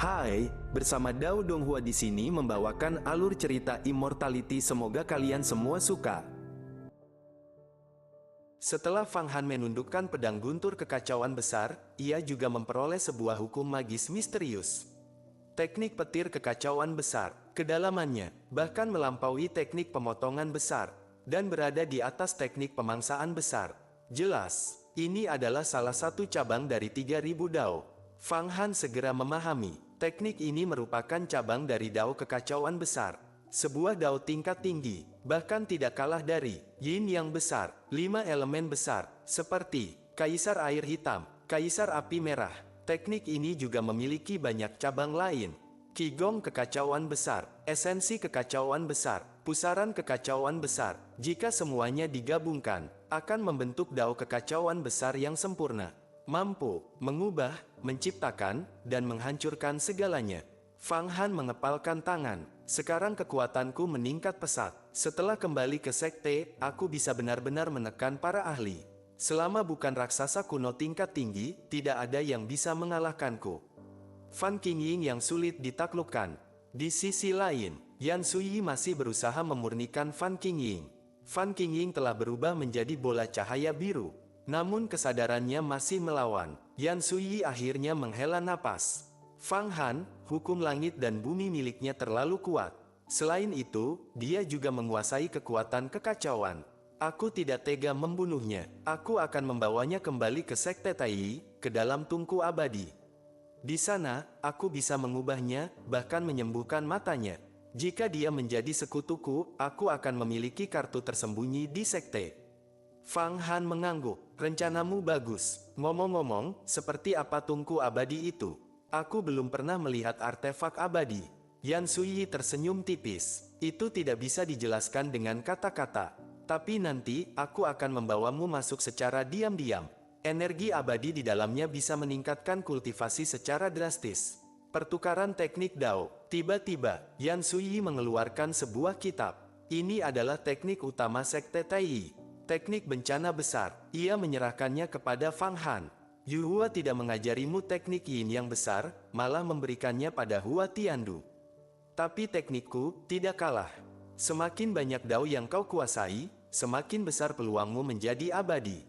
Hai, bersama Dao Donghua di sini membawakan alur cerita Immortality, semoga kalian semua suka. Setelah Fang Han menundukkan pedang guntur kekacauan besar, ia juga memperoleh sebuah hukum magis misterius. Teknik petir kekacauan besar, kedalamannya, bahkan melampaui teknik pemotongan besar, dan berada di atas teknik pemangsaan besar. Jelas, ini adalah salah satu cabang dari 3000 Dao. Fang Han segera memahami, teknik ini merupakan cabang dari Dao kekacauan besar. Sebuah Dao tingkat tinggi, bahkan tidak kalah dari Yin yang besar, 5 elemen besar, seperti Kaisar Air Hitam, Kaisar Api Merah. Teknik ini juga memiliki banyak cabang lain. Qigong kekacauan besar, esensi kekacauan besar, pusaran kekacauan besar. Jika semuanya digabungkan, akan membentuk Dao kekacauan besar yang sempurna. Mampu mengubah, menciptakan, dan menghancurkan segalanya. Fang Han mengepalkan tangan. Sekarang kekuatanku meningkat pesat. Setelah kembali ke sekte, aku bisa benar-benar menekan para ahli. Selama bukan raksasa kuno tingkat tinggi, tidak ada yang bisa mengalahkanku. Fan Qingying yang sulit ditaklukkan. Di sisi lain, Yan Suyi masih berusaha memurnikan Fan Qingying. Fan Qingying telah berubah menjadi bola cahaya biru. Namun kesadarannya masih melawan. Yan Suyi akhirnya menghela napas. Fang Han, hukum langit dan bumi miliknya terlalu kuat. Selain itu, dia juga menguasai kekuatan kekacauan. Aku tidak tega membunuhnya. Aku akan membawanya kembali ke Sekte Tai, ke dalam tungku abadi. Di sana, aku bisa mengubahnya, bahkan menyembuhkan matanya. Jika dia menjadi sekutuku, aku akan memiliki kartu tersembunyi di sekte. Fang Han mengangguk. Rencanamu bagus. Ngomong-ngomong, seperti apa tungku abadi itu? Aku belum pernah melihat artefak abadi. Yan Suyi tersenyum tipis. Itu tidak bisa dijelaskan dengan kata-kata. Tapi nanti, aku akan membawamu masuk secara diam-diam. Energi abadi di dalamnya bisa meningkatkan kultivasi secara drastis. Pertukaran teknik Dao. Tiba-tiba, Yan Suyi mengeluarkan sebuah kitab. Ini adalah teknik utama Sekte Tai. Teknik bencana besar. Ia menyerahkannya kepada Fang Han. Yu Hua tidak mengajarimu teknik Yin yang besar, malah memberikannya pada Hua Tiandu. Tapi teknikku tidak kalah. Semakin banyak Dao yang kau kuasai, semakin besar peluangmu menjadi abadi.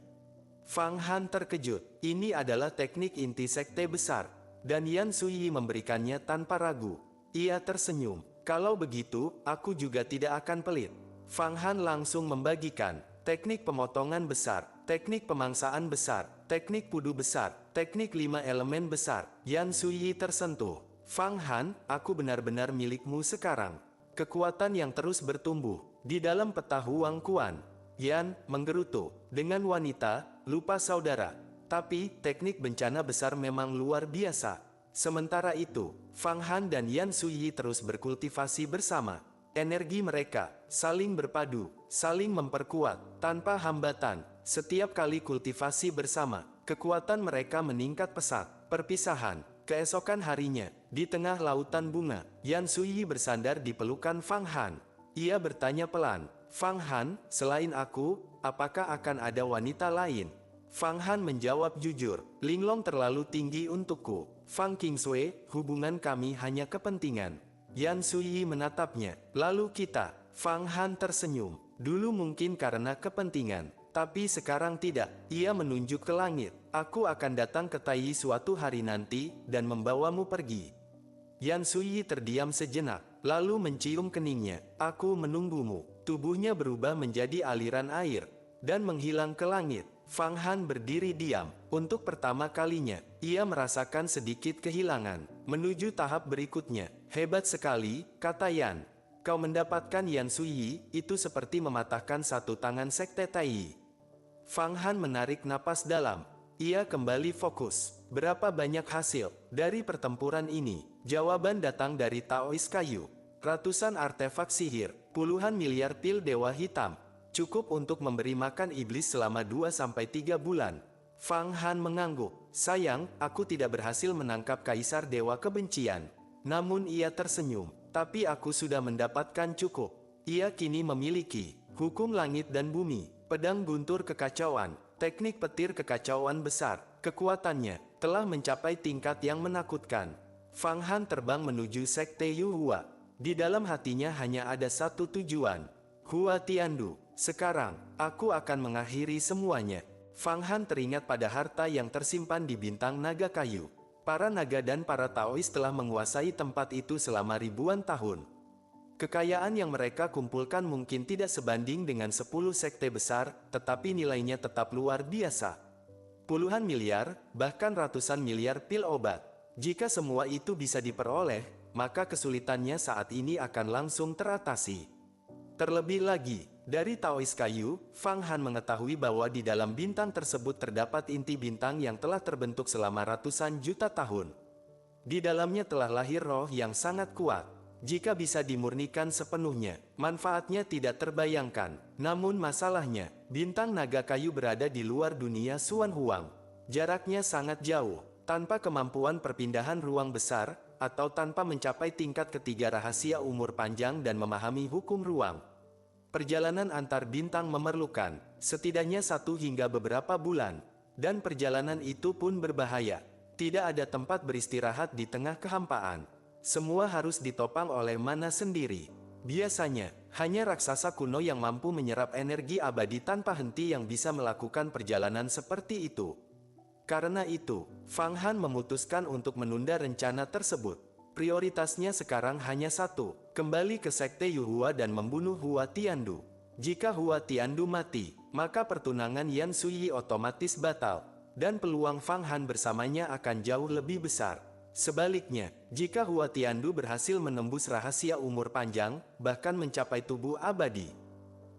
Fang Han terkejut. Ini adalah teknik inti sekte besar. Dan Yan Suyi memberikannya tanpa ragu. Ia tersenyum. Kalau begitu, aku juga tidak akan pelit. Fang Han langsung membagikan teknik pemotongan besar, teknik pemangsaan besar, teknik pudu besar, teknik 5 elemen besar. Yan Suyi tersentuh. Fang Han, aku benar-benar milikmu sekarang. Kekuatan yang terus bertumbuh. Di dalam peta Huang Kuan, Yan menggerutu. Dengan wanita, lupa saudara. Tapi, teknik bencana besar memang luar biasa. Sementara itu, Fang Han dan Yan Suyi terus berkultivasi bersama. Energi mereka saling berpadu, saling memperkuat, tanpa hambatan. Setiap kali kultivasi bersama, kekuatan mereka meningkat pesat. Perpisahan, keesokan harinya, di tengah lautan bunga, Yan Suyi bersandar di pelukan Fang Han. Ia bertanya pelan, Fang Han, selain aku, apakah akan ada wanita lain? Fang Han menjawab jujur, Linglong terlalu tinggi untukku. Fang Qingsui, hubungan kami hanya kepentingan. Yan Suyi menatapnya. Lalu kita, Fang Han tersenyum. Dulu mungkin karena kepentingan, tapi sekarang tidak. Ia menunjuk ke langit. Aku akan datang ke Tai suatu hari nanti, dan membawamu pergi. Yan Suyi terdiam sejenak, lalu mencium keningnya. Aku menunggumu. Tubuhnya berubah menjadi aliran air, dan menghilang ke langit. Fang Han berdiri diam. Untuk pertama kalinya, ia merasakan sedikit kehilangan. Menuju tahap berikutnya. Hebat sekali, kata Yan. Kau mendapatkan Yan Suyi, itu seperti mematahkan satu tangan Sekte Tai. Fang Han menarik napas dalam. Ia kembali fokus. Berapa banyak hasil dari pertempuran ini? Jawaban datang dari Taois kayu. Ratusan artefak sihir, puluhan miliar pil dewa hitam. Cukup untuk memberi makan iblis selama 2-3 bulan. Fang Han mengangguk. Sayang, aku tidak berhasil menangkap Kaisar Dewa Kebencian. Namun ia tersenyum. Tapi aku sudah mendapatkan cukup. Ia kini memiliki hukum langit dan bumi, pedang guntur kekacauan, teknik petir kekacauan besar. Kekuatannya telah mencapai tingkat yang menakutkan. Fang Han terbang menuju Sekte Yu Hua. Di dalam hatinya hanya ada satu tujuan. Hua Tiandu, sekarang, aku akan mengakhiri semuanya. Fang Han teringat pada harta yang tersimpan di bintang naga kayu. Para naga dan para Taois telah menguasai tempat itu selama ribuan tahun. Kekayaan yang mereka kumpulkan mungkin tidak sebanding dengan 10 sekte besar, tetapi nilainya tetap luar biasa. Puluhan miliar, bahkan ratusan miliar pil obat. Jika semua itu bisa diperoleh, maka kesulitannya saat ini akan langsung teratasi. Terlebih lagi, dari Taois kayu, Fang Han mengetahui bahwa di dalam bintang tersebut terdapat inti bintang yang telah terbentuk selama ratusan juta tahun. Di dalamnya telah lahir roh yang sangat kuat. Jika bisa dimurnikan sepenuhnya, manfaatnya tidak terbayangkan. Namun masalahnya, bintang naga kayu berada di luar dunia Xuan Huang. Jaraknya sangat jauh, tanpa kemampuan perpindahan ruang besar, atau tanpa mencapai tingkat ketiga rahasia umur panjang dan memahami hukum ruang. Perjalanan antar bintang memerlukan, setidaknya 1 hingga beberapa bulan. Dan perjalanan itu pun berbahaya. Tidak ada tempat beristirahat di tengah kehampaan. Semua harus ditopang oleh mana sendiri. Biasanya, hanya raksasa kuno yang mampu menyerap energi abadi tanpa henti yang bisa melakukan perjalanan seperti itu. Karena itu, Fang Han memutuskan untuk menunda rencana tersebut. Prioritasnya sekarang hanya satu, kembali ke Sekte Yu Hua dan membunuh Hua Tiandu. Jika Hua Tiandu mati, maka pertunangan Yan Suyi otomatis batal, dan peluang Fang Han bersamanya akan jauh lebih besar. Sebaliknya, jika Hua Tiandu berhasil menembus rahasia umur panjang, bahkan mencapai tubuh abadi,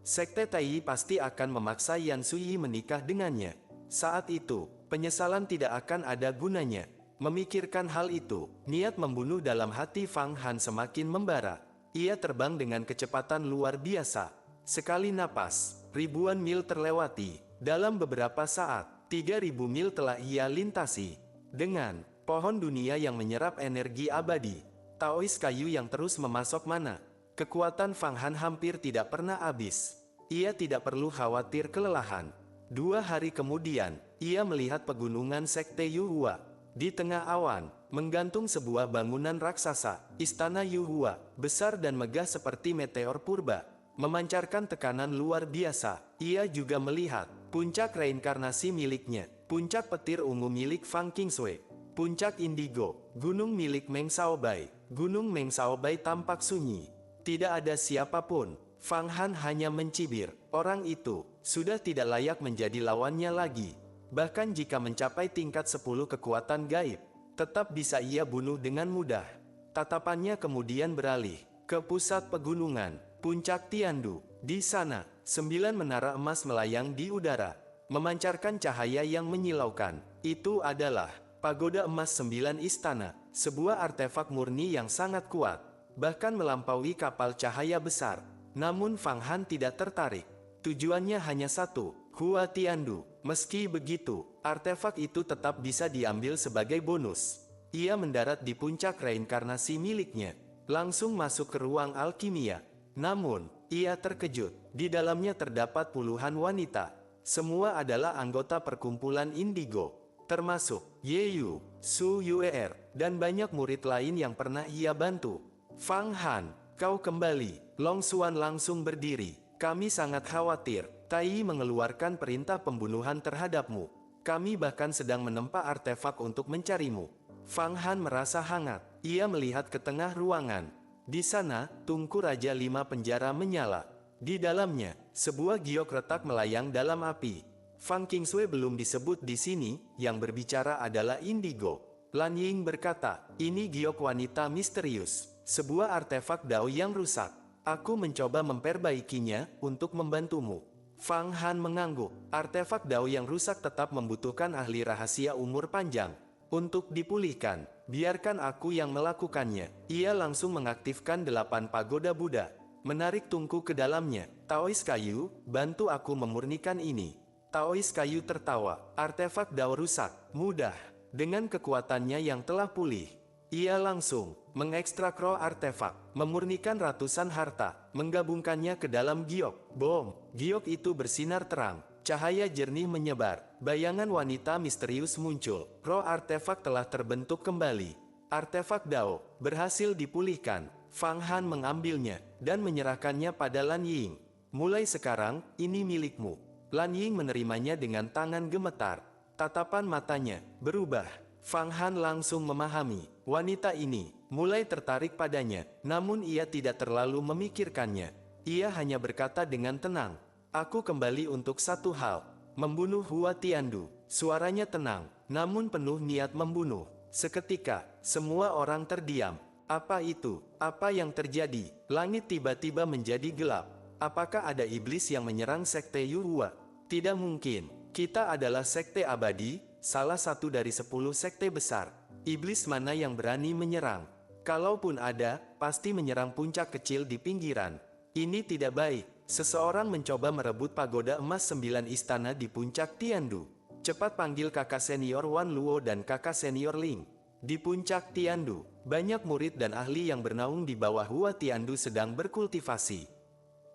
Sekte Tai pasti akan memaksa Yan Suyi menikah dengannya. Saat itu, penyesalan tidak akan ada gunanya. Memikirkan hal itu, niat membunuh dalam hati Fang Han semakin membara. Ia terbang dengan kecepatan luar biasa. Sekali napas, ribuan mil terlewati. Dalam beberapa saat, 3.000 mil telah ia lintasi. Dengan pohon dunia yang menyerap energi abadi, Taois kayu yang terus memasok mana. Kekuatan Fang Han hampir tidak pernah habis. Ia tidak perlu khawatir kelelahan. 2 hari kemudian, ia melihat pegunungan Sekte Yu Hua. Di tengah awan, menggantung sebuah bangunan raksasa, Istana Yu Hua, besar dan megah seperti meteor purba, memancarkan tekanan luar biasa. Ia juga melihat puncak reinkarnasi miliknya, puncak petir ungu milik Fang Qingshui, puncak indigo, gunung milik Meng Shaobai. Gunung Meng Shaobai tampak sunyi. Tidak ada siapapun. Fang Han hanya mencibir. Orang itu sudah tidak layak menjadi lawannya lagi. Bahkan jika mencapai tingkat 10 kekuatan gaib, tetap bisa ia bunuh dengan mudah. Tatapannya kemudian beralih ke pusat pegunungan, puncak Tiandu. Di sana, 9 menara emas melayang di udara, memancarkan cahaya yang menyilaukan. Itu adalah pagoda emas 9 istana, sebuah artefak murni yang sangat kuat, bahkan melampaui kapal cahaya besar. Namun Fang Han tidak tertarik. Tujuannya hanya satu, Hua Tiandu. Meski begitu, artefak itu tetap bisa diambil sebagai bonus. Ia mendarat di puncak reinkarnasi miliknya, langsung masuk ke ruang alkimia. Namun, ia terkejut. Di dalamnya terdapat puluhan wanita. Semua adalah anggota perkumpulan indigo, termasuk Ye Yu, Su Yuer, dan banyak murid lain yang pernah ia bantu. Fang Han, kau kembali. Long Xuan langsung berdiri. Kami sangat khawatir. Tai mengeluarkan perintah pembunuhan terhadapmu. Kami bahkan sedang menempa artefak untuk mencarimu. Fang Han merasa hangat. Ia melihat ke tengah ruangan. Di sana, tungku Raja 5 penjara menyala. Di dalamnya, sebuah giok retak melayang dalam api. Fang Qingshui belum disebut di sini, yang berbicara adalah indigo. Lan Ying berkata, ini giok wanita misterius. Sebuah artefak Dao yang rusak. Aku mencoba memperbaikinya untuk membantumu. Fang Han mengangguk. Artefak Dao yang rusak tetap membutuhkan ahli rahasia umur panjang. Untuk dipulihkan, biarkan aku yang melakukannya. Ia langsung mengaktifkan 8 pagoda Buddha. Menarik tungku ke dalamnya. Taois kayu, bantu aku memurnikan ini. Taois kayu tertawa. Artefak Dao rusak. Mudah. Dengan kekuatannya yang telah pulih, ia langsung mengekstrak roh artefak, memurnikan ratusan harta, menggabungkannya ke dalam giok. Bom! Giok itu bersinar terang, cahaya jernih menyebar, bayangan wanita misterius muncul. Roh artefak telah terbentuk kembali. Artefak Dao berhasil dipulihkan. Fang Han mengambilnya dan menyerahkannya pada Lan Ying. Mulai sekarang, ini milikmu. Lan Ying menerimanya dengan tangan gemetar. Tatapan matanya berubah. Fang Han langsung memahami, wanita ini mulai tertarik padanya, namun ia tidak terlalu memikirkannya. Ia hanya berkata dengan tenang, "Aku kembali untuk satu hal, membunuh Hua Tiandu." Suaranya tenang, namun penuh niat membunuh. Seketika, semua orang terdiam. Apa itu? Apa yang terjadi? Langit tiba-tiba menjadi gelap. Apakah ada iblis yang menyerang sekte Yuhua? Tidak mungkin. Kita adalah sekte abadi, salah satu dari 10 sekte besar. Iblis mana yang berani menyerang? Kalaupun ada, pasti menyerang puncak kecil di pinggiran. Ini tidak baik. Seseorang mencoba merebut pagoda emas 9 istana di puncak Tiandu. Cepat panggil kakak senior Wan Luo dan kakak senior Ling. Di puncak Tiandu, banyak murid dan ahli yang bernaung di bawah Hua Tiandu sedang berkultivasi.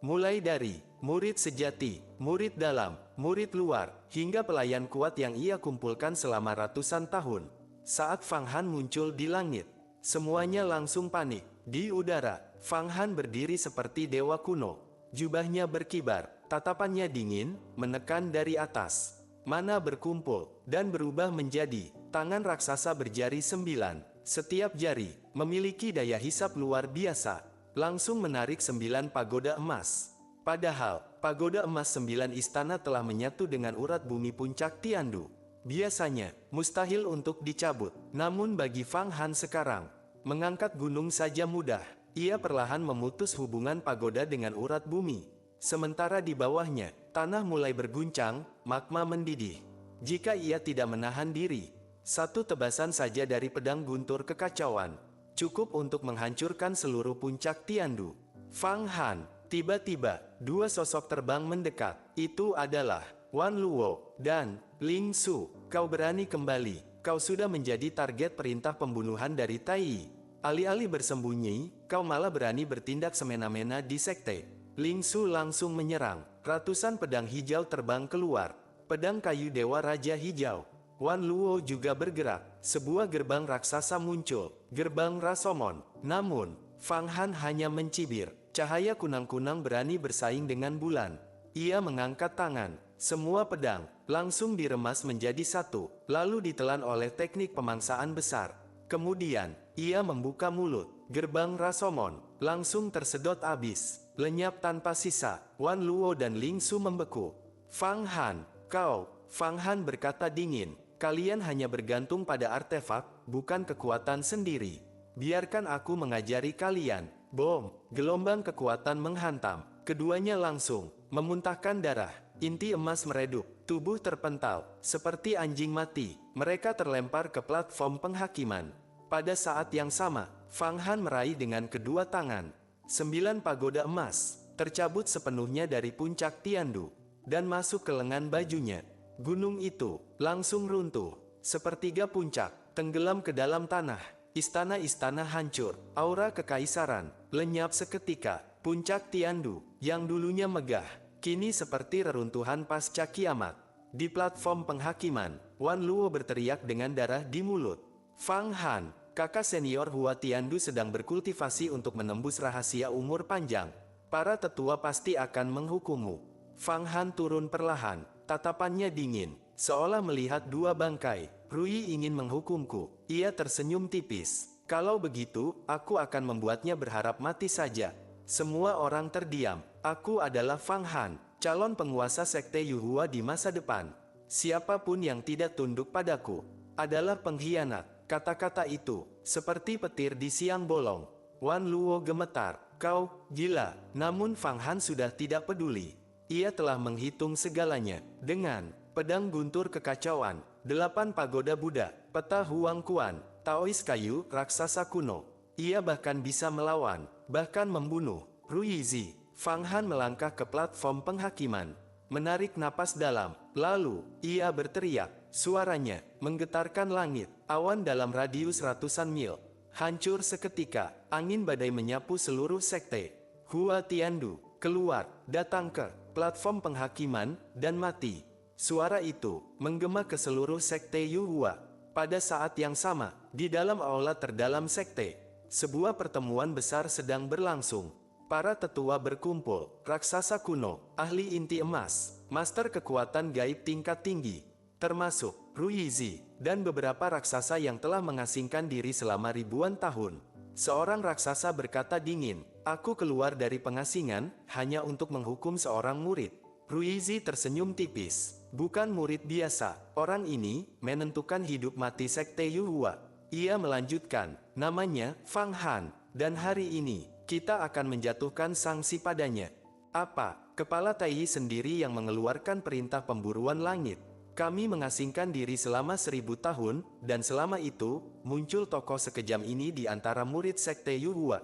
Mulai dari murid sejati, murid dalam, murid luar, hingga pelayan kuat yang ia kumpulkan selama ratusan tahun. Saat Fang Han muncul di langit, semuanya langsung panik. Di udara, Fang Han berdiri seperti dewa kuno. Jubahnya berkibar, tatapannya dingin, menekan dari atas. Mana berkumpul, dan berubah menjadi tangan raksasa berjari 9. Setiap jari memiliki daya hisap luar biasa. Langsung menarik 9 pagoda emas. Padahal, pagoda emas 9 istana telah menyatu dengan urat bumi puncak Tiandu. Biasanya, mustahil untuk dicabut. Namun bagi Fang Han sekarang, mengangkat gunung saja mudah. Ia perlahan memutus hubungan pagoda dengan urat bumi. Sementara di bawahnya, tanah mulai berguncang, magma mendidih. Jika ia tidak menahan diri, satu tebasan saja dari pedang guntur kekacauan cukup untuk menghancurkan seluruh puncak Tiandu. Fang Han, tiba-tiba, dua sosok terbang mendekat. Itu adalah Wan Luo dan Ling Su. Kau berani kembali. Kau sudah menjadi target perintah pembunuhan dari Tai Yi. Alih-alih bersembunyi, kau malah berani bertindak semena-mena di sekte. Ling Su langsung menyerang. Ratusan pedang hijau terbang keluar. Pedang kayu Dewa Raja Hijau. Wan Luo juga bergerak. Sebuah gerbang raksasa muncul. Gerbang Rasomon. Namun, Fang Han hanya mencibir. Cahaya kunang-kunang berani bersaing dengan bulan. Ia mengangkat tangan. Semua pedang langsung diremas menjadi satu. Lalu ditelan oleh teknik pemangsaan besar. Kemudian, ia membuka mulut. Gerbang Rasomon langsung tersedot habis. Lenyap tanpa sisa. Wan Luo dan Ling Su membeku. Fang Han, kau. Fang Han berkata dingin. Kalian hanya bergantung pada artefak, bukan kekuatan sendiri. Biarkan aku mengajari kalian. Bom, gelombang kekuatan menghantam. Keduanya langsung memuntahkan darah. Inti emas meredup, tubuh terpental, seperti anjing mati. Mereka terlempar ke platform penghakiman. Pada saat yang sama, Fang Han meraih dengan kedua tangan. 9 pagoda emas, tercabut sepenuhnya dari puncak Tiandu, dan masuk ke lengan bajunya. Gunung itu langsung runtuh, sepertiga puncak, tenggelam ke dalam tanah. Istana-istana hancur, aura kekaisaran, lenyap seketika. Puncak Tiandu, yang dulunya megah, kini seperti reruntuhan pasca kiamat. Di platform penghakiman, Wan Luo berteriak dengan darah di mulut. Fang Han, kakak senior Hua Tiandu sedang berkultivasi untuk menembus rahasia umur panjang. Para tetua pasti akan menghukummu. Fang Han turun perlahan. Tatapannya dingin, seolah melihat dua bangkai. Rui ingin menghukumku. Ia tersenyum tipis. Kalau begitu, aku akan membuatnya berharap mati saja. Semua orang terdiam. Aku adalah Fang Han, calon penguasa sekte Yuhua di masa depan. Siapapun yang tidak tunduk padaku adalah pengkhianat. Kata-kata itu seperti petir di siang bolong. Wan Luo gemetar. Kau gila. Namun Fang Han sudah tidak peduli. Ia telah menghitung segalanya. Dengan pedang guntur kekacauan, 8 pagoda Buddha, peta Huang Kuan, Taois kayu, raksasa kuno. Ia bahkan bisa melawan, bahkan membunuh. Ruizi. Fang Han melangkah ke platform penghakiman. Menarik napas dalam. Lalu, ia berteriak. Suaranya menggetarkan langit. Awan dalam radius ratusan mil hancur seketika. Angin badai menyapu seluruh sekte. Hua Tiandu keluar, datang ke platform penghakiman, dan mati. Suara itu menggema ke seluruh sekte Yuhua. Pada saat yang sama, di dalam aula terdalam sekte, sebuah pertemuan besar sedang berlangsung. Para tetua berkumpul, raksasa kuno, ahli inti emas, master kekuatan gaib tingkat tinggi, termasuk Ruizi, dan beberapa raksasa yang telah mengasingkan diri selama ribuan tahun. Seorang raksasa berkata dingin, "Aku keluar dari pengasingan, hanya untuk menghukum seorang murid." Ruizi tersenyum tipis. "Bukan murid biasa, orang ini menentukan hidup mati sekte Yuhua." Ia melanjutkan, "Namanya Fang Han, dan hari ini kita akan menjatuhkan sanksi padanya." "Apa?" Kepala Taiyi sendiri yang mengeluarkan perintah pemburuan langit. "Kami mengasingkan diri selama 1000 tahun, dan selama itu, muncul tokoh sekejam ini di antara murid sekte Yuhua.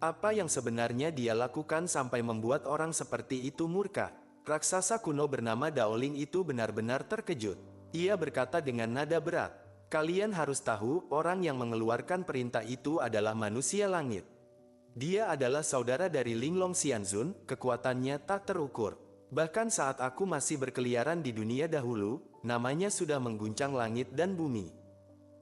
Apa yang sebenarnya dia lakukan sampai membuat orang seperti itu murka?" Raksasa kuno bernama Daoling itu benar-benar terkejut. Ia berkata dengan nada berat, "Kalian harus tahu, orang yang mengeluarkan perintah itu adalah manusia langit. Dia adalah saudara dari Linglong Xianzun, kekuatannya tak terukur. Bahkan saat aku masih berkeliaran di dunia dahulu, namanya sudah mengguncang langit dan bumi."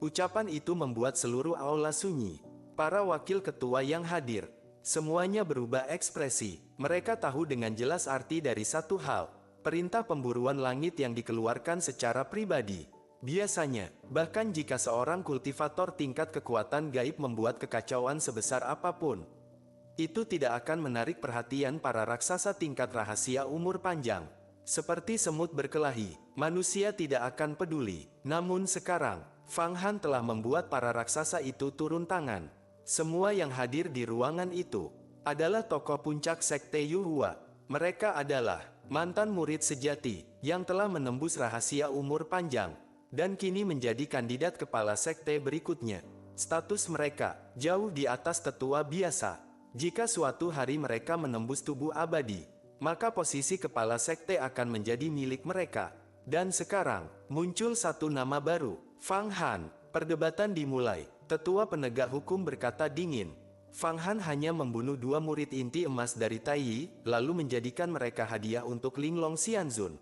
Ucapan itu membuat seluruh aula sunyi. Para wakil ketua yang hadir, semuanya berubah ekspresi. Mereka tahu dengan jelas arti dari satu hal, perintah pemburuan langit yang dikeluarkan secara pribadi. Biasanya, bahkan jika seorang kultivator tingkat kekuatan gaib membuat kekacauan sebesar apapun, itu tidak akan menarik perhatian para raksasa tingkat rahasia umur panjang. Seperti semut berkelahi, manusia tidak akan peduli. Namun sekarang, Fang Han telah membuat para raksasa itu turun tangan. Semua yang hadir di ruangan itu adalah tokoh puncak sekte Yuhua. Mereka adalah mantan murid sejati yang telah menembus rahasia umur panjang dan kini menjadi kandidat kepala sekte berikutnya. Status mereka jauh di atas tetua biasa. Jika suatu hari mereka menembus tubuh abadi, maka posisi kepala sekte akan menjadi milik mereka. Dan sekarang, muncul satu nama baru, Fang Han. Perdebatan dimulai. Tetua penegak hukum berkata dingin, "Fang Han hanya membunuh 2 murid inti emas dari Taiyi, lalu menjadikan mereka hadiah untuk Linglong Xianzun.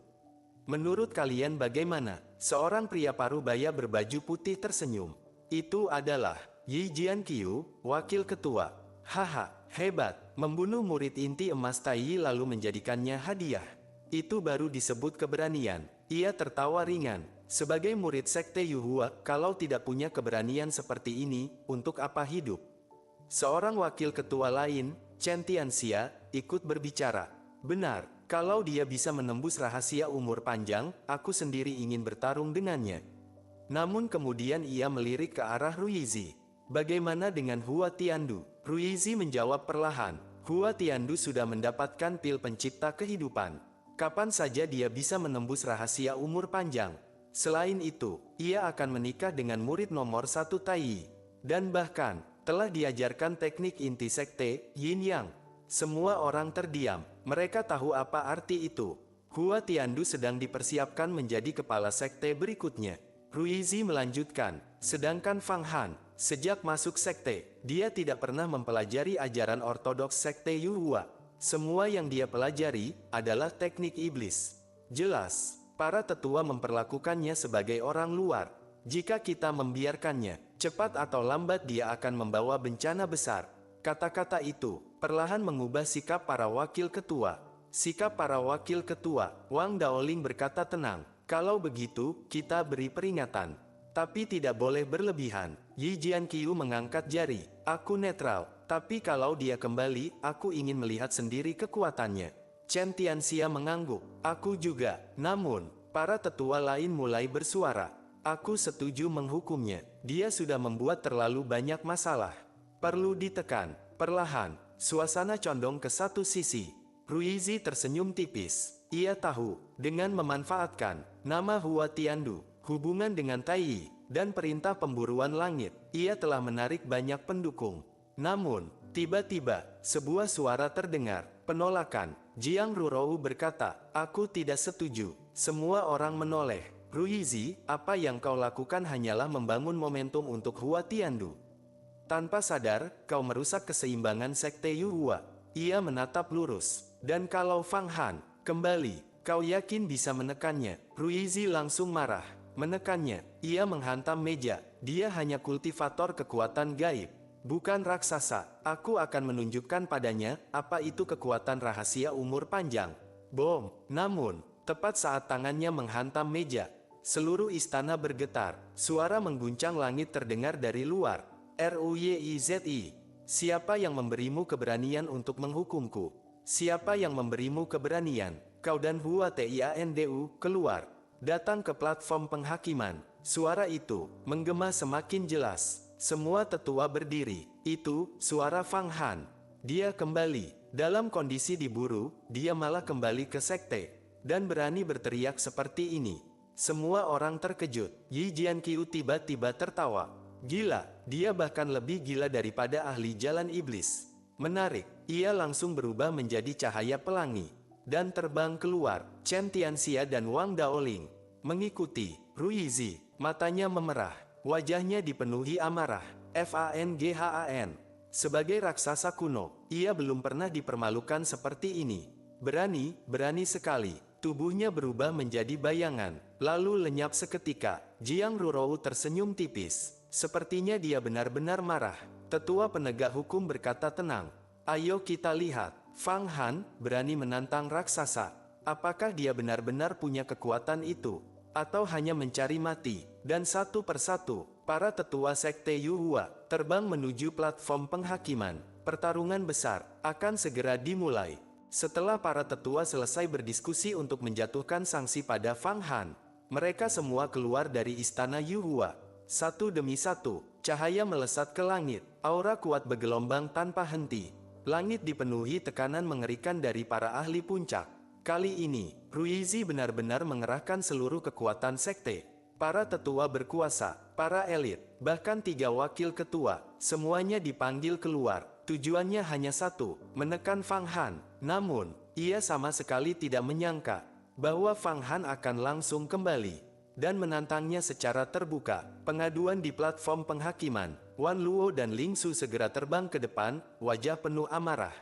Menurut kalian bagaimana?" Seorang pria parubaya berbaju putih tersenyum. "Itu adalah Yi Jianqiu, wakil ketua." "Haha, hebat, membunuh murid inti emas Taiyi lalu menjadikannya hadiah. Itu baru disebut keberanian." Ia tertawa ringan. "Sebagai murid sekte Yuhua, kalau tidak punya keberanian seperti ini, untuk apa hidup?" Seorang wakil ketua lain, Chen Tianxia, ikut berbicara. "Benar, kalau dia bisa menembus rahasia umur panjang, aku sendiri ingin bertarung dengannya." Namun kemudian ia melirik ke arah Ruizi. "Bagaimana dengan Hua Tiandu?" Ruizi menjawab perlahan, "Hua Tiandu sudah mendapatkan pil pencipta kehidupan. Kapan saja dia bisa menembus rahasia umur panjang. Selain itu, ia akan menikah dengan murid nomor 1 Taiyi. Dan bahkan, telah diajarkan teknik inti sekte, Yin Yang." Semua orang terdiam. Mereka tahu apa arti itu. Hua Tiandu sedang dipersiapkan menjadi kepala sekte berikutnya. Ruizi melanjutkan, "Sedangkan Fang Han, sejak masuk sekte, dia tidak pernah mempelajari ajaran ortodoks sekte Yuhua. Semua yang dia pelajari adalah teknik iblis." Jelas, para tetua memperlakukannya sebagai orang luar. "Jika kita membiarkannya, cepat atau lambat dia akan membawa bencana besar." Kata-kata itu perlahan mengubah sikap para wakil ketua. Sikap para wakil ketua, Wang Daoling berkata tenang, "Kalau begitu, kita beri peringatan. Tapi tidak boleh berlebihan." Yi Jianqiu mengangkat jari, "Aku netral, tapi kalau dia kembali, aku ingin melihat sendiri kekuatannya." Chen Tianxia mengangguk, "Aku juga." Namun, para tetua lain mulai bersuara, "Aku setuju menghukumnya. Dia sudah membuat terlalu banyak masalah. Perlu ditekan." Perlahan, suasana condong ke satu sisi. Ruizi tersenyum tipis. Ia tahu, dengan memanfaatkan nama Hua Tiandu, hubungan dengan Taiyi, dan perintah pemburuan langit, ia telah menarik banyak pendukung. Namun, tiba-tiba, sebuah suara terdengar, penolakan. Jiang Rurou berkata, "Aku tidak setuju." Semua orang menoleh. "Ruizi, apa yang kau lakukan hanyalah membangun momentum untuk Hua Tiandu. Tanpa sadar, kau merusak keseimbangan sekte Yuhua." Ia menatap lurus. "Dan kalau Fang Han kembali, kau yakin bisa menekannya?" Ruizi langsung marah. "Menekannya?" Ia menghantam meja. dia hanya kultivator kekuatan gaib. Bukan raksasa. Aku akan menunjukkan padanya apa itu kekuatan rahasia umur panjang. Bom! Namun, tepat saat tangannya menghantam meja, seluruh istana bergetar. Suara mengguncang langit terdengar dari luar. RUYIZI. Siapa yang memberimu keberanian untuk menghukumku? Siapa yang memberimu keberanian? Kau dan Hua Tiandu keluar. Datang ke platform penghakiman. Suara itu menggema semakin jelas. Semua tetua berdiri. Itu suara Fang Han. Dia kembali. Dalam kondisi diburu, dia malah kembali ke sekte. Dan berani berteriak seperti ini. Semua orang terkejut. Yi Jianqiu tiba-tiba tertawa. Gila, dia bahkan lebih gila daripada ahli jalan iblis. Menarik, ia langsung berubah menjadi cahaya pelangi. Dan terbang keluar. Chen Tianxia dan Wang Daoling mengikuti. Ruizi, matanya memerah. Wajahnya dipenuhi amarah. Fanghan. Sebagai raksasa kuno, ia belum pernah dipermalukan seperti ini. Berani sekali. Tubuhnya berubah menjadi bayangan, lalu lenyap seketika. Jiang Rurou tersenyum tipis. Sepertinya dia benar-benar marah. Tetua penegak hukum berkata tenang. Ayo kita lihat. Fang Han berani menantang raksasa. Apakah dia benar-benar punya kekuatan itu? Atau hanya mencari mati? Dan satu persatu, para tetua sekte Yuhua terbang menuju platform penghakiman. Pertarungan besar akan segera dimulai. Setelah para tetua selesai berdiskusi untuk menjatuhkan sanksi pada Fang Han, mereka semua keluar dari istana Yuhua. Satu demi satu, cahaya melesat ke langit. Aura kuat bergelombang tanpa henti. Langit dipenuhi tekanan mengerikan dari para ahli puncak. Kali ini, Ruizi benar-benar mengerahkan seluruh kekuatan sekte. Para tetua berkuasa, para elit, bahkan 3 wakil ketua, semuanya dipanggil keluar. Tujuannya hanya satu, menekan Fang Han. Namun, ia sama sekali tidak menyangka bahwa Fang Han akan langsung kembali dan menantangnya secara terbuka. Pengaduan di platform penghakiman. Wan Luo dan Ling Su segera terbang ke depan, wajah penuh amarah.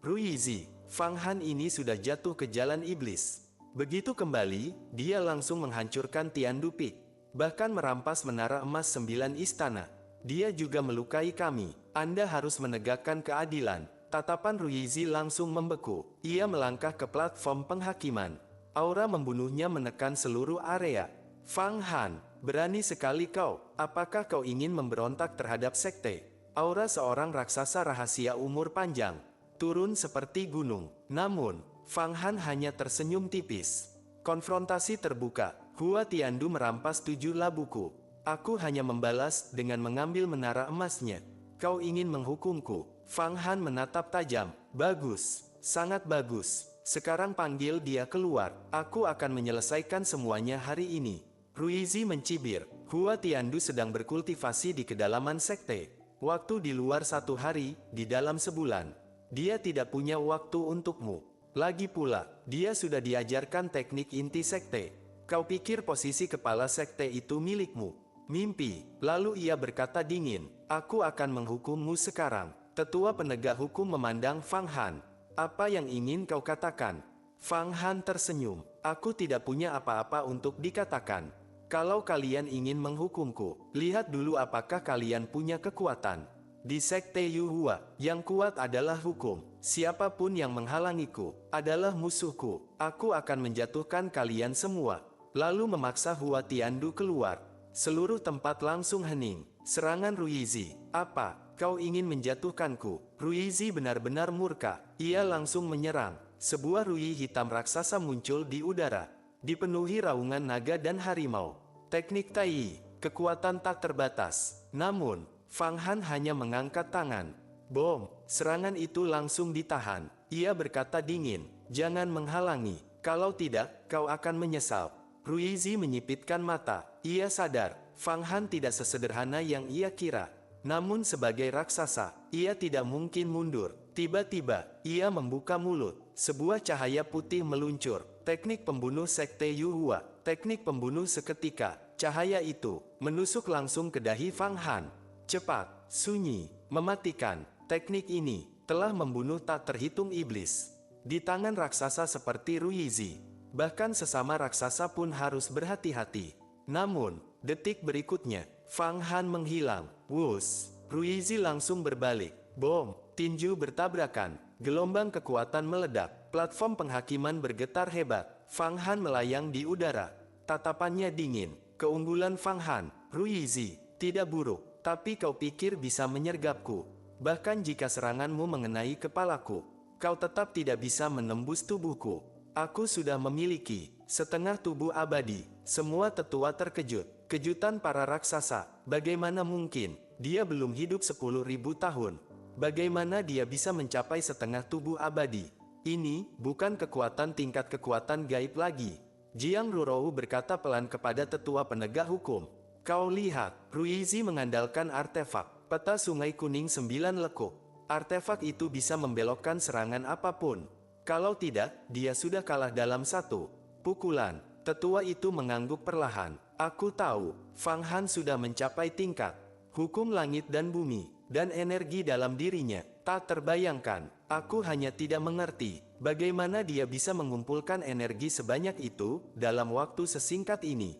Ruizi, Fang Han ini sudah jatuh ke jalan iblis. Begitu kembali, dia langsung menghancurkan Tiandu Peak, bahkan merampas menara emas 9 istana. Dia juga melukai kami. Anda harus menegakkan keadilan. Tatapan Ruizi langsung membeku. Ia melangkah ke platform penghakiman. Aura membunuhnya menekan seluruh area. Fang Han, berani sekali kau. Apakah kau ingin memberontak terhadap sekte? Aura seorang raksasa rahasia umur panjang turun seperti gunung. Namun, Fang Han hanya tersenyum tipis. Konfrontasi terbuka. Hua Tiandu merampas 7 labuku. Aku hanya membalas dengan mengambil menara emasnya. Kau ingin menghukumku? Fang Han menatap tajam. Bagus, sangat bagus. Sekarang panggil dia keluar. Aku akan menyelesaikan semuanya hari ini. Ruizi mencibir. Hua Tiandu sedang berkultivasi di kedalaman sekte. Waktu di luar 1 hari, di dalam sebulan. Dia tidak punya waktu untukmu. Lagi pula, dia sudah diajarkan teknik inti sekte. Kau pikir posisi kepala sekte itu milikmu? Mimpi. Lalu ia berkata dingin. Aku akan menghukummu sekarang. Tetua penegak hukum memandang Fang Han. Apa yang ingin kau katakan? Fang Han tersenyum. Aku tidak punya apa-apa untuk dikatakan. Kalau kalian ingin menghukumku, lihat dulu apakah kalian punya kekuatan. Di sekte Yuhua, yang kuat adalah hukum. Siapapun yang menghalangiku, adalah musuhku. Aku akan menjatuhkan kalian semua. Lalu memaksa Hua Tiandu keluar. Seluruh tempat langsung hening. Serangan Ruizi. Apa? Kau ingin menjatuhkanku? Ruizi benar-benar murka. Ia langsung menyerang. Sebuah rui hitam raksasa muncul di udara. Dipenuhi raungan naga dan harimau. Teknik Tai. Kekuatan tak terbatas. Namun, Fang Han hanya mengangkat tangan. Bom! Serangan itu langsung ditahan. Ia berkata dingin. Jangan menghalangi. Kalau tidak, kau akan menyesal. Ruizi menyipitkan mata. Ia sadar, Fang Han tidak sesederhana yang ia kira. Namun sebagai raksasa, ia tidak mungkin mundur. Tiba-tiba, ia membuka mulut. Sebuah cahaya putih meluncur. Teknik pembunuh sekte Yuhua. Teknik pembunuh seketika. Cahaya itu menusuk langsung ke dahi Fang Han. Cepat, sunyi, mematikan. Teknik ini telah membunuh tak terhitung iblis. Di tangan raksasa seperti Ruizi, bahkan sesama raksasa pun harus berhati-hati. Namun, detik berikutnya, Fang Han menghilang. Wus, Ruizi langsung berbalik. Bom, tinju bertabrakan. Gelombang kekuatan meledak. Platform penghakiman bergetar hebat. Fang Han melayang di udara. Tatapannya dingin. Keunggulan Fang Han. Ruizi, tidak buruk, tapi kau pikir bisa menyergapku. Bahkan jika seranganmu mengenai kepalaku, kau tetap tidak bisa menembus tubuhku. Aku sudah memiliki setengah tubuh abadi. Semua tetua terkejut. Kejutan para raksasa. Bagaimana mungkin? Dia belum hidup 10.000 tahun. Bagaimana dia bisa mencapai setengah tubuh abadi? Ini bukan kekuatan tingkat kekuatan gaib lagi. Jiang Rurou berkata pelan kepada tetua penegak hukum. Kau lihat, Ruizi mengandalkan artefak peta sungai kuning 9 lekuk. Artefak itu bisa membelokkan serangan apapun. Kalau tidak, dia sudah kalah dalam satu pukulan. Tetua itu mengangguk perlahan. Aku tahu, Fang Han sudah mencapai tingkat hukum langit dan bumi, dan energi dalam dirinya tak terbayangkan. Aku hanya tidak mengerti bagaimana dia bisa mengumpulkan energi sebanyak itu dalam waktu sesingkat ini.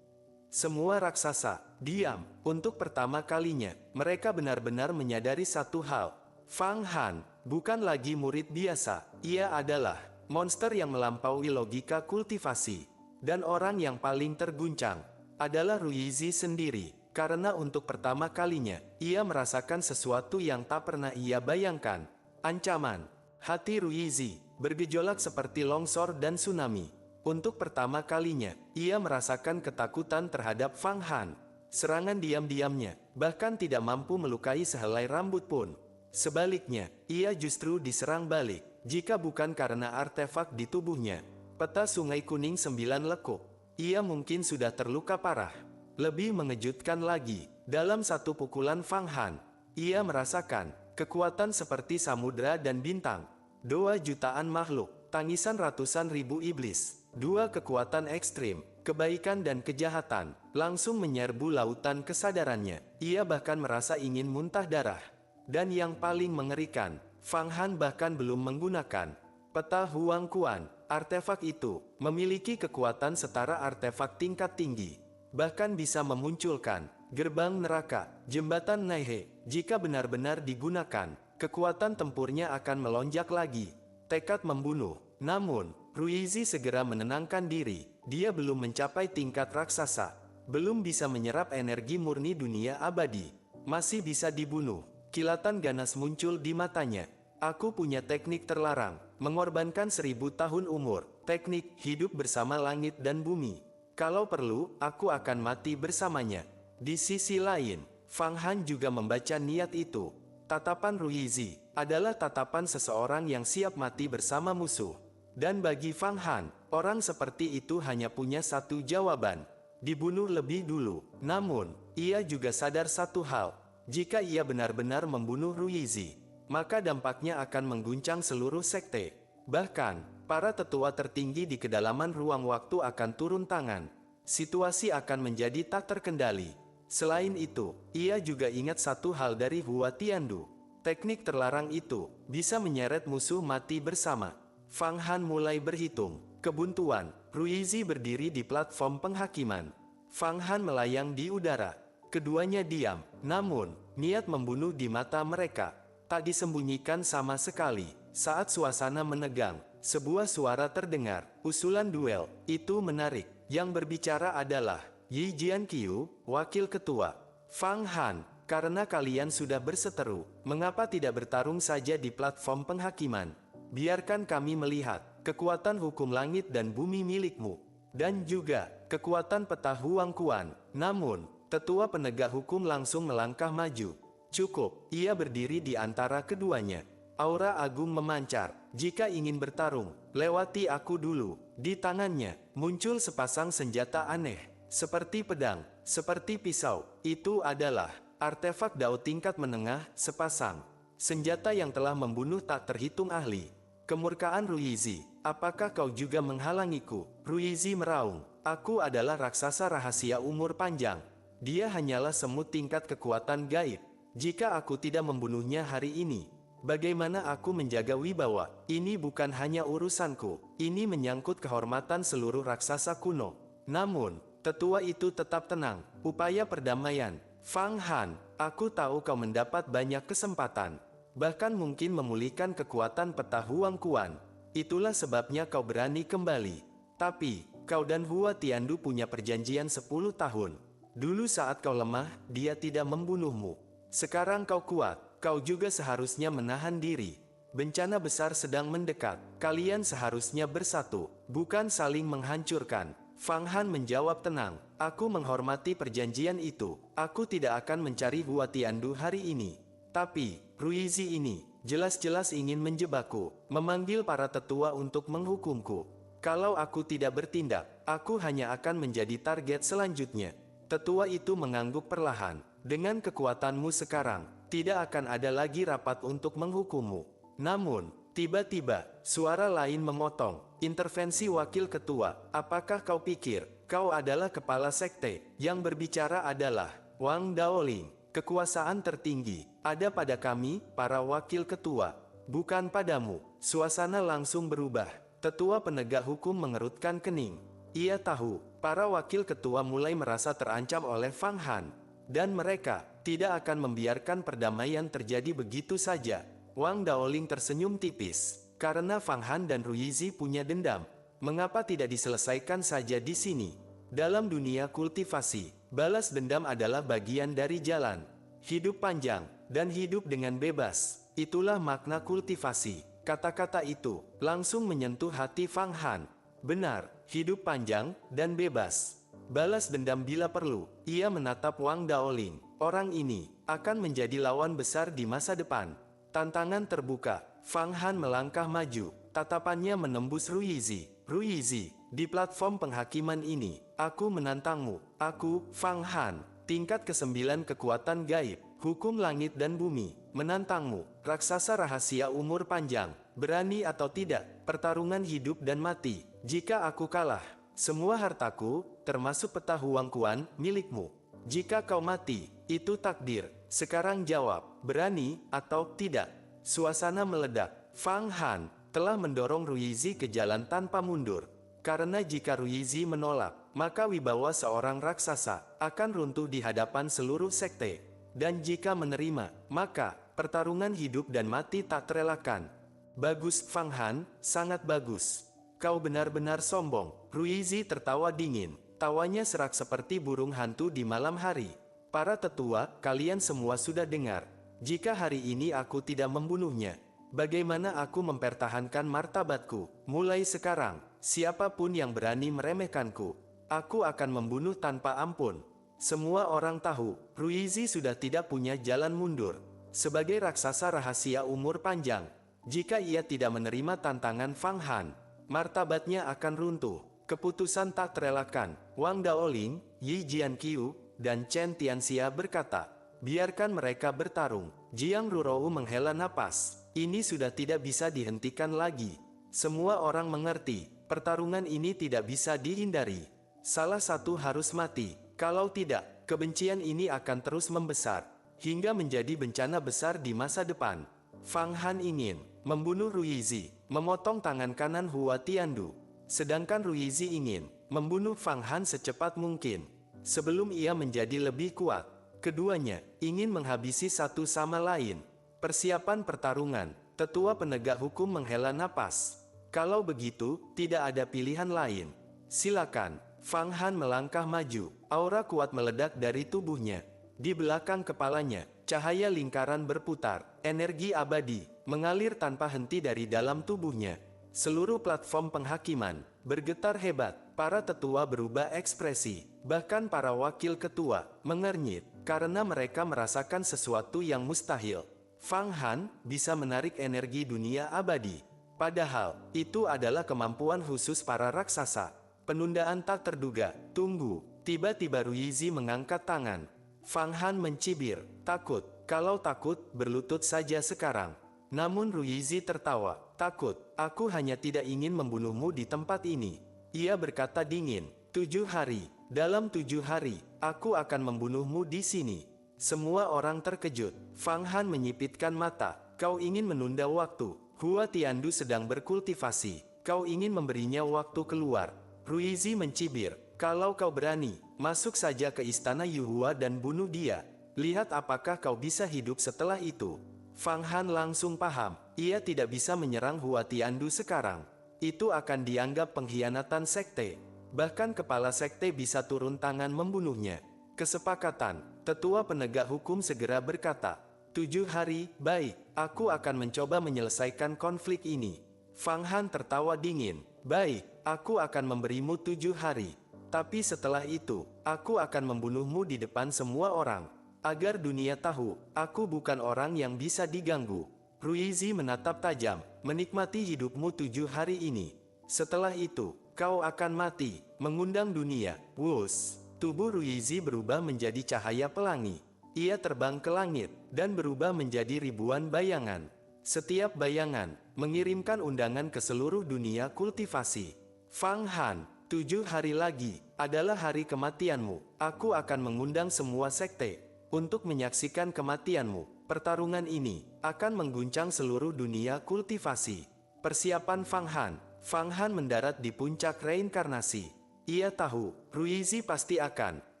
Semua raksasa diam. Untuk pertama kalinya, mereka benar-benar menyadari satu hal. Fang Han bukan lagi murid biasa. Ia adalah monster yang melampaui logika kultivasi. Dan orang yang paling terguncang adalah Ruizi sendiri. Karena untuk pertama kalinya, ia merasakan sesuatu yang tak pernah ia bayangkan. Ancaman. Hati Ruizi bergejolak seperti longsor dan tsunami. Untuk pertama kalinya, ia merasakan ketakutan terhadap Fang Han. Serangan diam-diamnya, bahkan tidak mampu melukai sehelai rambut pun. Sebaliknya, ia justru diserang balik. Jika bukan karena artefak di tubuhnya, peta sungai kuning 9 lekuk, ia mungkin sudah terluka parah. Lebih mengejutkan lagi, dalam satu pukulan Fang Han, ia merasakan kekuatan seperti samudera dan bintang. 2 jutaan makhluk, tangisan ratusan ribu iblis. 2 kekuatan ekstrim, kebaikan dan kejahatan, langsung menyerbu lautan kesadarannya. Ia bahkan merasa ingin muntah darah. Dan yang paling mengerikan, Fang Han bahkan belum menggunakan peta Huang Quan. Artefak itu memiliki kekuatan setara artefak tingkat tinggi. Bahkan bisa memunculkan gerbang neraka, jembatan Naihe. Jika benar-benar digunakan, kekuatan tempurnya akan melonjak lagi. Tekad membunuh. Namun, Ruizi segera menenangkan diri. Dia belum mencapai tingkat raksasa. Belum bisa menyerap energi murni dunia abadi. Masih bisa dibunuh. Kilatan ganas muncul di matanya. Aku punya teknik terlarang. Mengorbankan 1000 tahun umur. Teknik hidup bersama langit dan bumi. Kalau perlu, aku akan mati bersamanya. Di sisi lain, Fang Han juga membaca niat itu. Tatapan Ruizi adalah tatapan seseorang yang siap mati bersama musuh. Dan bagi Fang Han, orang seperti itu hanya punya satu jawaban. Dibunuh lebih dulu. Namun, ia juga sadar satu hal. Jika ia benar-benar membunuh Ruizi, maka dampaknya akan mengguncang seluruh sekte. Bahkan, para tetua tertinggi di kedalaman ruang waktu akan turun tangan. Situasi akan menjadi tak terkendali. Selain itu, ia juga ingat satu hal dari Hua Tiandu. Teknik terlarang itu bisa menyeret musuh mati bersama. Fang Han mulai berhitung. Kebuntuan. Ruizi berdiri di platform penghakiman. Fang Han melayang di udara. Keduanya diam. Namun, niat membunuh di mata mereka tak disembunyikan sama sekali. Saat suasana menegang, sebuah suara terdengar. Usulan duel. Itu menarik. Yang berbicara adalah Yi Jianqiu, wakil ketua. Fang Han, karena kalian sudah berseteru, mengapa tidak bertarung saja di platform penghakiman? Biarkan kami melihat kekuatan hukum langit dan bumi milikmu, dan juga kekuatan peta Huang Quan. Namun, tetua penegak hukum langsung melangkah maju. Cukup, ia berdiri di antara keduanya. Aura agung memancar. Jika ingin bertarung, lewati aku dulu. Di tangannya, muncul sepasang senjata aneh. Seperti pedang, seperti pisau. Itu adalah artefak Dao tingkat menengah, sepasang senjata yang telah membunuh tak terhitung ahli. Kemurkaan Ruizi, apakah kau juga menghalangiku? Ruizi meraung, aku adalah raksasa rahasia umur panjang. Dia hanyalah semut tingkat kekuatan gaib. Jika aku tidak membunuhnya hari ini, bagaimana aku menjaga wibawa? Ini bukan hanya urusanku, ini menyangkut kehormatan seluruh raksasa kuno. Namun, tetua itu tetap tenang. Upaya perdamaian Fang Han, aku tahu kau mendapat banyak kesempatan. Bahkan mungkin memulihkan kekuatan peta Huang Quan. Itulah sebabnya kau berani kembali. Tapi, kau dan Hua Tiandu punya perjanjian 10 tahun. Dulu saat kau lemah, dia tidak membunuhmu. Sekarang kau kuat, kau juga seharusnya menahan diri. Bencana besar sedang mendekat, kalian seharusnya bersatu, bukan saling menghancurkan. Fang Han menjawab tenang, aku menghormati perjanjian itu, aku tidak akan mencari Hua Tiandu hari ini. Tapi, Ruizi ini, jelas-jelas ingin menjebakku, memanggil para tetua untuk menghukumku. Kalau aku tidak bertindak, aku hanya akan menjadi target selanjutnya. Tetua itu mengangguk perlahan, dengan kekuatanmu sekarang, tidak akan ada lagi rapat untuk menghukummu. Namun, tiba-tiba, suara lain memotong, intervensi wakil ketua, apakah kau pikir, kau adalah kepala sekte, yang berbicara adalah, Wang Daoling, kekuasaan tertinggi, ada pada kami, para wakil ketua, bukan padamu. Suasana langsung berubah, tetua penegak hukum mengerutkan kening. Ia tahu, para wakil ketua mulai merasa terancam oleh Fang Han, dan mereka, tidak akan membiarkan perdamaian terjadi begitu saja. Wang Daoling tersenyum tipis, karena Fang Han dan Ruizi punya dendam. Mengapa tidak diselesaikan saja di sini? Dalam dunia kultivasi, balas dendam adalah bagian dari jalan. Hidup panjang, dan hidup dengan bebas. Itulah makna kultivasi. Kata-kata itu, langsung menyentuh hati Fang Han. Benar, hidup panjang, dan bebas. Balas dendam bila perlu. Ia menatap Wang Daoling. Orang ini, akan menjadi lawan besar di masa depan. Tantangan terbuka, Fang Han melangkah maju, tatapannya menembus Ruizi. Ruizi, di platform penghakiman ini, aku menantangmu, aku, Fang Han, tingkat ke-9 kekuatan gaib, hukum langit dan bumi, menantangmu, raksasa rahasia umur panjang, berani atau tidak, pertarungan hidup dan mati. Jika aku kalah, semua hartaku, termasuk peta Huang Quan, milikmu. Jika kau mati, itu takdir. Sekarang jawab, berani atau tidak? Suasana meledak. Fang Han telah mendorong Ruizi ke jalan tanpa mundur. Karena jika Ruizi menolak, maka wibawa seorang raksasa akan runtuh di hadapan seluruh sekte. Dan jika menerima, maka pertarungan hidup dan mati tak terelakkan. Bagus Fang Han, sangat bagus. Kau benar-benar sombong. Ruizi tertawa dingin. Tawanya serak seperti burung hantu di malam hari. Para tetua, kalian semua sudah dengar. Jika hari ini aku tidak membunuhnya, bagaimana aku mempertahankan martabatku? Mulai sekarang, siapapun yang berani meremehkanku, aku akan membunuh tanpa ampun. Semua orang tahu, Ruizi sudah tidak punya jalan mundur. Sebagai raksasa rahasia umur panjang, jika ia tidak menerima tantangan Fang Han, martabatnya akan runtuh. Keputusan tak terelakkan. Wang Daoling, Yi Jianqiu, dan Chen Tianxia berkata, biarkan mereka bertarung. Jiang Rurou menghela napas. Ini sudah tidak bisa dihentikan lagi. Semua orang mengerti, pertarungan ini tidak bisa dihindari. Salah satu harus mati. Kalau tidak, kebencian ini akan terus membesar, hingga menjadi bencana besar di masa depan. Fang Han ingin membunuh Ruizi, memotong tangan kanan Hua Tiandu. Sedangkan Ruizi ingin membunuh Fang Han secepat mungkin, sebelum ia menjadi lebih kuat. Keduanya ingin menghabisi satu sama lain. Persiapan pertarungan, tetua penegak hukum menghela napas. Kalau begitu, tidak ada pilihan lain. Silakan. Fang Han melangkah maju, aura kuat meledak dari tubuhnya. Di belakang kepalanya, cahaya lingkaran berputar, energi abadi, mengalir tanpa henti dari dalam tubuhnya. Seluruh platform penghakiman bergetar hebat, para tetua berubah ekspresi, bahkan para wakil ketua mengernyit, karena mereka merasakan sesuatu yang mustahil. Fang Han bisa menarik energi dunia abadi. Padahal, itu adalah kemampuan khusus para raksasa. Penundaan tak terduga. Tunggu, tiba-tiba Ruizi mengangkat tangan. Fang Han mencibir, takut. Kalau takut, berlutut saja sekarang. Namun Ruizi tertawa. Takut, aku hanya tidak ingin membunuhmu di tempat ini. Ia berkata dingin, 7 hari, dalam 7 hari, aku akan membunuhmu di sini. Semua orang terkejut. Fang Han menyipitkan mata. Kau ingin menunda waktu. Hua Tiandu sedang berkultivasi. Kau ingin memberinya waktu keluar. Ruizi mencibir. Kalau kau berani, masuk saja ke istana Yuhua dan bunuh dia. Lihat apakah kau bisa hidup setelah itu. Fang Han langsung paham, ia tidak bisa menyerang Hua Tiandu sekarang. Itu akan dianggap pengkhianatan sekte. Bahkan kepala sekte bisa turun tangan membunuhnya. Kesepakatan, tetua penegak hukum segera berkata, 7 hari, baik, aku akan mencoba menyelesaikan konflik ini. Fang Han tertawa dingin, baik, aku akan memberimu 7 hari. Tapi setelah itu, aku akan membunuhmu di depan semua orang. Agar dunia tahu, aku bukan orang yang bisa diganggu. Ruizi menatap tajam, menikmati hidupmu 7 hari ini. Setelah itu, kau akan mati, mengundang dunia. Wus, tubuh Ruizi berubah menjadi cahaya pelangi. Ia terbang ke langit, dan berubah menjadi ribuan bayangan. Setiap bayangan, mengirimkan undangan ke seluruh dunia kultivasi. Fang Han, 7 hari lagi, adalah hari kematianmu. Aku akan mengundang semua sekte, untuk menyaksikan kematianmu. Pertarungan ini akan mengguncang seluruh dunia kultivasi. Persiapan Fang Han. Fang Han mendarat di puncak reinkarnasi. Ia tahu, Ruizi pasti akan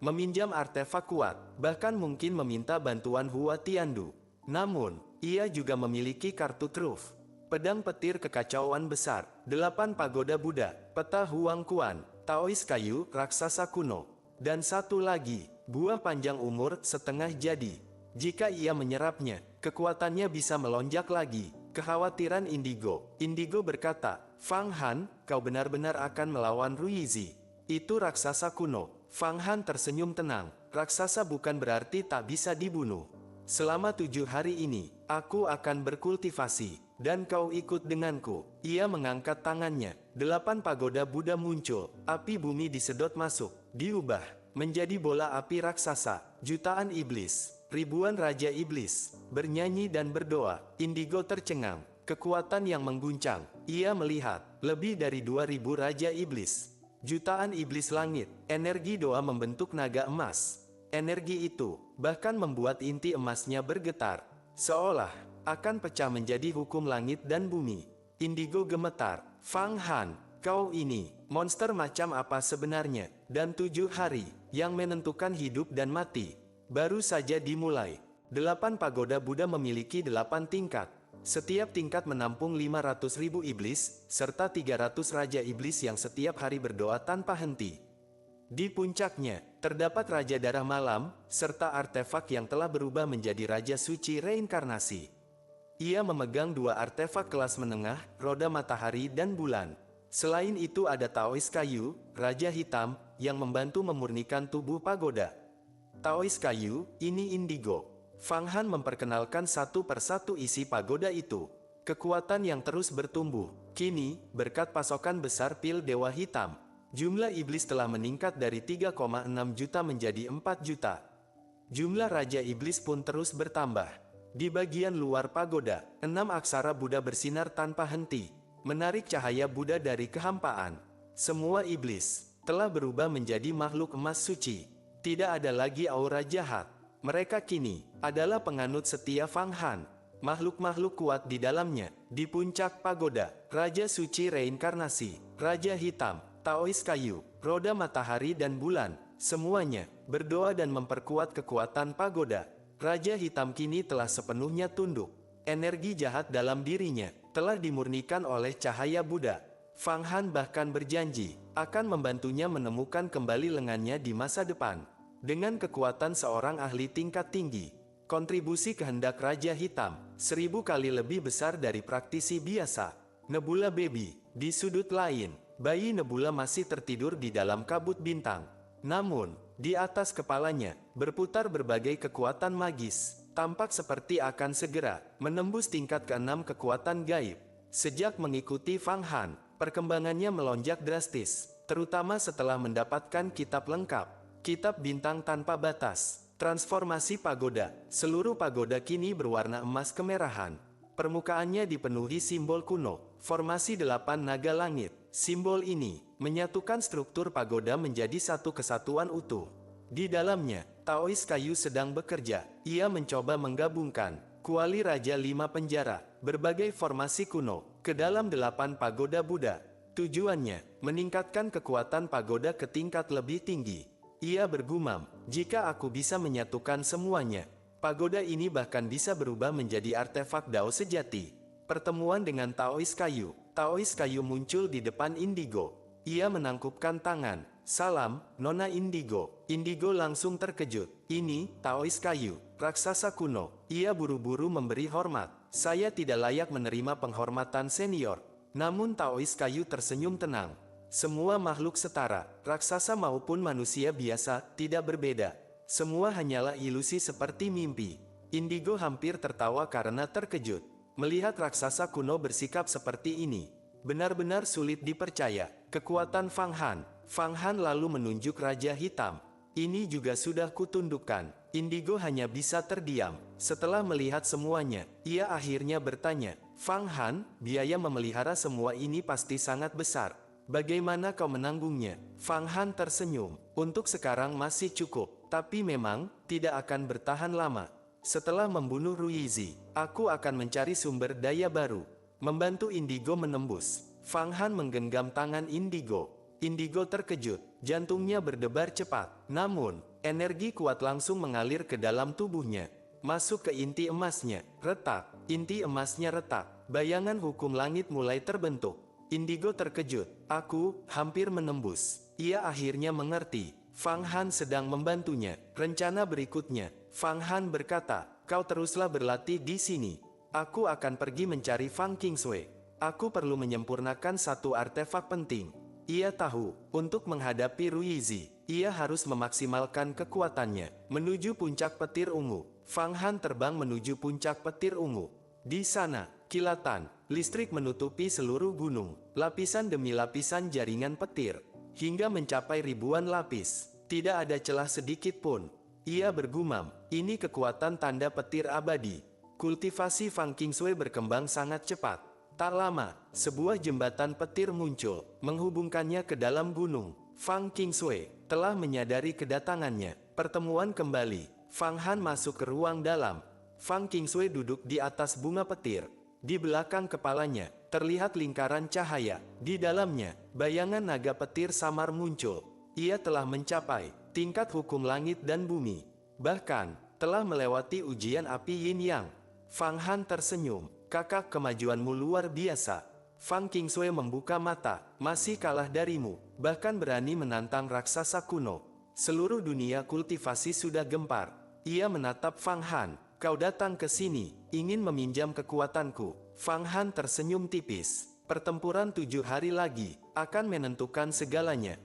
meminjam artefak kuat, bahkan mungkin meminta bantuan Hua Tiandu. Namun, ia juga memiliki kartu truf. Pedang petir kekacauan besar, 8 pagoda Buddha, peta Huang Kuan, Taois kayu, raksasa kuno. Dan satu lagi, buah panjang umur setengah jadi. Jika ia menyerapnya, kekuatannya bisa melonjak lagi. Kekhawatiran Indigo. Indigo berkata, Fang Han, kau benar-benar akan melawan Ruizi. Itu raksasa kuno. Fang Han tersenyum tenang. Raksasa bukan berarti tak bisa dibunuh. Selama 7 hari ini, aku akan berkultivasi, dan kau ikut denganku. Ia mengangkat tangannya. 8 pagoda Buddha muncul. Api bumi disedot masuk, diubah menjadi bola api raksasa. Jutaan iblis, ribuan raja iblis, bernyanyi dan berdoa. Indigo tercengang. Kekuatan yang mengguncang. Ia melihat, lebih dari 2000 raja iblis. Jutaan iblis langit, energi doa membentuk naga emas. Energi itu, bahkan membuat inti emasnya bergetar. Seolah, akan pecah menjadi hukum langit dan bumi. Indigo gemetar. Fang Han, kau ini, monster macam apa sebenarnya? Dan 7 hari, yang menentukan hidup dan mati, baru saja dimulai. 8 pagoda Buddha memiliki 8 tingkat. Setiap tingkat menampung 500.000 iblis, serta 300 raja iblis yang setiap hari berdoa tanpa henti. Di puncaknya, terdapat Raja Darah Malam, serta artefak yang telah berubah menjadi Raja Suci Reinkarnasi. Ia memegang 2 artefak kelas menengah, roda matahari dan bulan. Selain itu ada Taois kayu, Raja Hitam, yang membantu memurnikan tubuh pagoda. Taois kayu, ini indigo. Fang Han memperkenalkan satu persatu isi pagoda itu. Kekuatan yang terus bertumbuh. Kini, berkat pasokan besar pil Dewa Hitam, jumlah iblis telah meningkat dari 3,6 juta menjadi 4 juta. Jumlah Raja Iblis pun terus bertambah. Di bagian luar pagoda, 6 aksara Buddha bersinar tanpa henti, menarik cahaya Buddha dari kehampaan. Semua iblis telah berubah menjadi makhluk emas suci. Tidak ada lagi aura jahat. Mereka kini adalah penganut setia Fang Han. Makhluk-makhluk kuat di dalamnya. Di puncak pagoda, Raja Suci Reinkarnasi, Raja Hitam, Taois kayu, roda matahari dan bulan, semuanya berdoa dan memperkuat kekuatan pagoda. Raja Hitam kini telah sepenuhnya tunduk. Energi jahat dalam dirinya telah dimurnikan oleh cahaya Buddha. Fang Han bahkan berjanji akan membantunya menemukan kembali lengannya di masa depan. Dengan kekuatan seorang ahli tingkat tinggi, kontribusi kehendak Raja Hitam 1000 kali lebih besar dari praktisi biasa. Nebula Baby. Di sudut lain, bayi Nebula masih tertidur di dalam kabut bintang. Namun, di atas kepalanya, berputar berbagai kekuatan magis, tampak seperti akan segera menembus tingkat ke-6 kekuatan gaib. Sejak mengikuti Fang Han, perkembangannya melonjak drastis, terutama setelah mendapatkan kitab lengkap. Kitab Bintang Tanpa Batas. Transformasi pagoda. Seluruh pagoda kini berwarna emas kemerahan. Permukaannya dipenuhi simbol kuno. Formasi 8 naga langit. Simbol ini menyatukan struktur pagoda menjadi satu kesatuan utuh. Di dalamnya, Taois kayu sedang bekerja. Ia mencoba menggabungkan kuali Raja 5 penjara, berbagai formasi kuno, ke dalam 8 pagoda Buddha. Tujuannya, meningkatkan kekuatan pagoda ke tingkat lebih tinggi. Ia bergumam, jika aku bisa menyatukan semuanya, pagoda ini bahkan bisa berubah menjadi artefak Dao sejati. Pertemuan dengan Taois kayu. Taois kayu muncul di depan Indigo. Ia menangkupkan tangan. Salam, Nona Indigo. Indigo langsung terkejut. Ini, Taois kayu, raksasa kuno. Ia buru-buru memberi hormat. Saya tidak layak menerima penghormatan senior. Namun Taois kayu tersenyum tenang. Semua makhluk setara, raksasa maupun manusia biasa, tidak berbeda. Semua hanyalah ilusi seperti mimpi. Indigo hampir tertawa karena terkejut. Melihat raksasa kuno bersikap seperti ini, benar-benar sulit dipercaya. Kekuatan Fang Han. Fang Han lalu menunjuk Raja Hitam. Ini juga sudah kutundukkan. Indigo hanya bisa terdiam. Setelah melihat semuanya, ia akhirnya bertanya, Fang Han, biaya memelihara semua ini pasti sangat besar. Bagaimana kau menanggungnya? Fang Han tersenyum. Untuk sekarang masih cukup, tapi memang tidak akan bertahan lama. Setelah membunuh Ruizi, aku akan mencari sumber daya baru. Membantu Indigo menembus. Fang Han menggenggam tangan Indigo. Indigo terkejut, jantungnya berdebar cepat. Namun, energi kuat langsung mengalir ke dalam tubuhnya. Masuk ke inti emasnya, retak. Inti emasnya retak. Bayangan hukum langit mulai terbentuk. Indigo terkejut. Aku hampir menembus. Ia akhirnya mengerti. Fang Han sedang membantunya. Rencana berikutnya, Fang Han berkata, kau teruslah berlatih di sini. Aku akan pergi mencari Fang Kingsway. Aku perlu menyempurnakan satu artefak penting. Ia tahu, untuk menghadapi Ruizi, ia harus memaksimalkan kekuatannya. Menuju puncak petir ungu, Fang Han terbang menuju puncak petir ungu. Di sana, kilatan, listrik menutupi seluruh gunung, lapisan demi lapisan jaringan petir, hingga mencapai ribuan lapis. Tidak ada celah sedikit pun. Ia bergumam, ini kekuatan tanda petir abadi. Kultivasi Fang Kingsway berkembang sangat cepat. Tak lama, sebuah jembatan petir muncul, menghubungkannya ke dalam gunung. Fang Kingsway telah menyadari kedatangannya. Pertemuan kembali. Fang Han masuk ke ruang dalam. Fang Kingsway duduk di atas bunga petir. Di belakang kepalanya, terlihat lingkaran cahaya. Di dalamnya, bayangan naga petir samar muncul. Ia telah mencapai tingkat hukum langit dan bumi. Bahkan, telah melewati ujian api Yin Yang. Fang Han tersenyum. Kakak, kemajuanmu luar biasa. Fang Kingsway membuka mata. Masih kalah darimu. Bahkan berani menantang raksasa kuno. Seluruh dunia kultivasi sudah gempar. Ia menatap Fang Han. Kau datang ke sini, ingin meminjam kekuatanku. Fang Han tersenyum tipis. Pertempuran 7 hari lagi, akan menentukan segalanya.